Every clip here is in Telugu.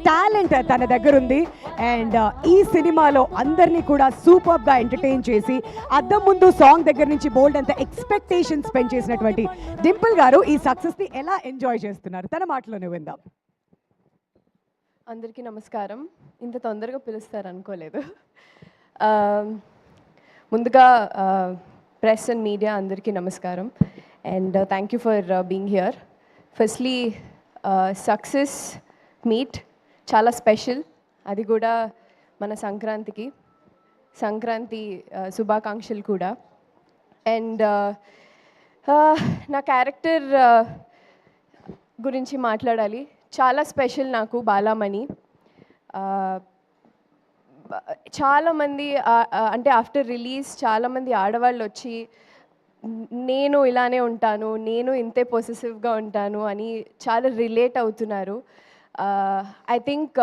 టాలెంట్ తన దగ్గర ఉంది. అండ్ ఈ సినిమాలో అందరినీ కూడా సూపర్గా ఎంటర్టైన్ చేసి అద్దం ముందు సాంగ్ దగ్గర నుంచి బోల్డ్ అంత ఎక్స్పెక్టేషన్స్ స్పెండ్ చేసినటువంటి డింపుల్ గారు ఈ సక్సెస్ని ఎలా ఎంజాయ్ చేస్తున్నారు తన మాటలోనే విందాం. అందరికీ నమస్కారం. ఇంత తొందరగా పిలుస్తారు అనుకోలేదు. ముందుగా ప్రెస్ అండ్ మీడియా అందరికీ నమస్కారం and thank you for being here. Firstly success meet చాలా స్పెషల్, అది కూడా మన సంక్రాంతి శుభాకాంక్షలు కూడా. అండ్ నా క్యారెక్టర్ గురించి మాట్లాడాలి. చాలా స్పెషల్ నాకు బాలామణి. చాలామంది అంటే ఆఫ్టర్ రిలీజ్ చాలామంది ఆడవాళ్ళు వచ్చి నేను ఇలానే ఉంటాను, నేను ఇంతే పొసెసివ్గా ఉంటాను అని చాలా రిలేట్ అవుతున్నారు. I think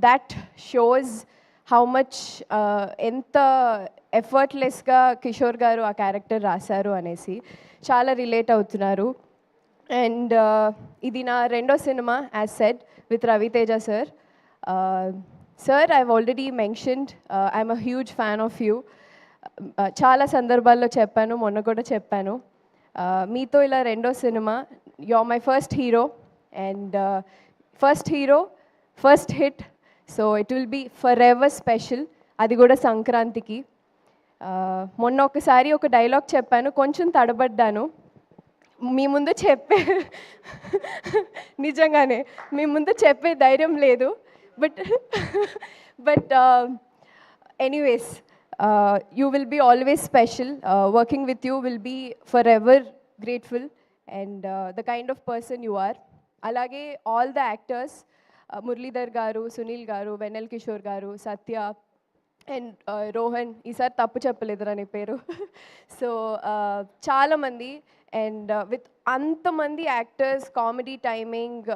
that shows how much ఎంత ఎఫర్ట్లెస్గా కిషోర్ గారు ఆ క్యారెక్టర్ రాశారు అనేసి చాలా రిలేట్ అవుతున్నారు. అండ్ ఇది నా రెండో cinema as said with Raviteja sir. Sir, I've already mentioned I'm a huge fan of you. చాలా సందర్భాల్లో చెప్పాను, మొన్న కూడా చెప్పాను. మీతో ఇలా రెండో cinema, you are my first hero and first hit. So it will be for ever special, అది కూడా సంక్రాంతికి. మొన్న ఒకసారి ఒక డైలాగ్ చెప్పాను, కొంచెం తడబడ్డాను. మీ ముందు నిజంగానే మీ ముందు చెప్పే ధైర్యం లేదు. But anyways, you will be always special. Working with you will be forever grateful and the kind of person you are. అలాగే ఆల్ ద యాక్టర్స్, మురళీధర్ గారు, సునీల్ గారు, వెన్నెల్ కిషోర్ గారు, సత్య అండ్ రోహన్, ఈసారి తప్పు చెప్పలేదురా నీ పేరు. సో చాలామంది అండ్ విత్ అంతమంది actors, comedy timing,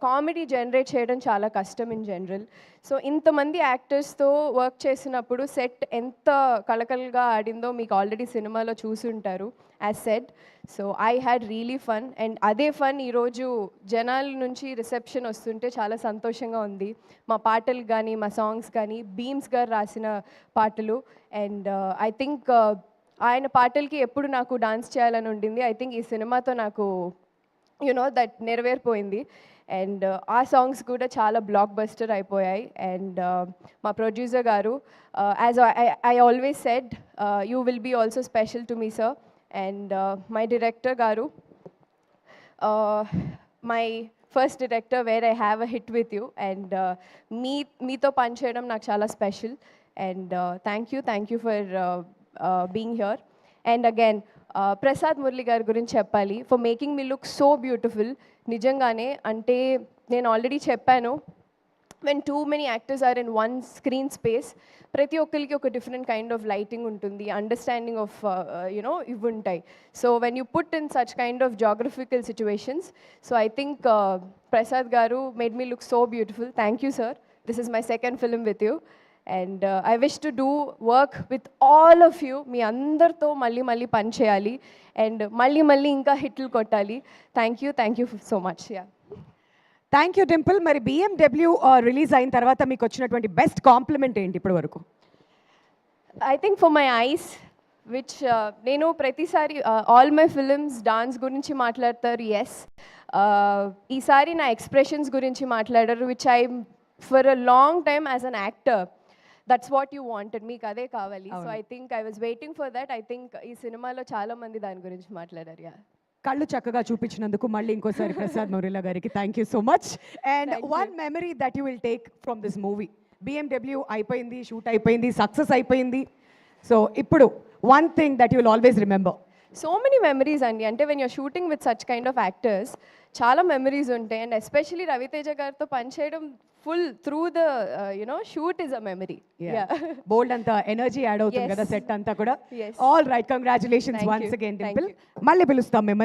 comedy generate చేయడం చాలా కష్టం ఇన్ జనరల్. సో ఇంతమంది యాక్టర్స్తో వర్క్ చేసినప్పుడు సెట్ ఎంత కలకలగా ఆడిందో మీకు ఆల్రెడీ సినిమాలో చూసుంటారు as said. So I had really fun and అదే ఫన్ ఈరోజు జనాల నుంచి రిసెప్షన్ వస్తుంటే చాలా సంతోషంగా ఉంది. మా పాటలు కానీ మా సాంగ్స్ కానీ బీమ్స్ గారు రాసిన పాటలు అండ్ ఐ థింక్ ఆయన పాటలకి ఎప్పుడు నాకు డాన్స్ చేయాలని ఉండింది. ఐ థింక్ ఈ సినిమాతో నాకు దట్ నెరవేరిపోయింది. అండ్ ఆ సాంగ్స్ కూడా చాలా బ్లాక్ బస్టర్ అయిపోయాయి. అండ్ మా ప్రొడ్యూసర్ గారు, as I always said, you will be also special to me sir. And my director గారు, my first director where I have a hit with you and మీతో పనిచేయడం నాకు చాలా special. And thank you for being here. And again Prasad Murali గారి గురించి చెప్పాలి, for making me look so beautiful. నిజంగానే, అంటే నేను ఆల్రెడీ చెప్పాను, when too many actors are in one screen space, ప్రతి ఒక్కరికి ఒక డిఫరెంట్ కైండ్ ఆఫ్ లైటింగ్ ఉంటుంది, అండర్స్టాండింగ్ ఆఫ్ ఇవి ఉంటాయి. So when you put in such kind of geographical situations, so I think Prasad గారు made me look so beautiful. Thank you sir. This is my second film with you and I wish to do work with all of you. మీ అందరితో మళ్ళీ పని చేయాలి అండ్ మళ్ళీ ఇంకా హిట్లు కొట్టాలి. Thank you so much. Yeah, thank you Dimple. మరి BMW రిలీజ్ అయిన తర్వాత మీకు వచ్చినటువంటి బెస్ట్ కాంప్లిమెంట్ ఏంటి ఇప్పటి వరకు? I think for my eyes, which నేను ప్రతిసారి ఆల్ మై ఫిలిమ్స్ డాన్స్ గురించి మాట్లాడతారు, ఎస్. ఈసారి నా ఎక్స్ప్రెషన్స్ గురించి మాట్లాడారు, which I for a long time as an actor, that's what you wanted, మీకు అదే కావాలి. So I think I was waiting for that. I think ఈ సినిమాలో చాలా మంది దాని గురించి మాట్లాడారు. యా, కళ్ళు చక్కగా చూపించినందుకు మళ్ళీ ఇంకోసారి ప్రసాద్ మురళి గారికి thank you so much. And one memory that you will take from this movie. BMW అయిపోయింది, షూట్ అయిపోయింది, సక్సెస్ అయిపోయింది. సో ఇప్పుడు one thing that you will always remember. So many memories అండి. అంటే when you're shooting with such kind of actors చాలా మెమరీస్ ఉంటాయి. అండ్ ఎస్పెషలీ రవితేజ గారితో పనిచేయడం full through the shoot is a memory. బోల్డ్ అంత ఎనర్జీ యాడ్ అవుతుంది కదా సెట్ అంతా కూడా. All right, congratulations once again Dimple. మళ్ళీ పిలుస్తాం మిమ్మల్ని.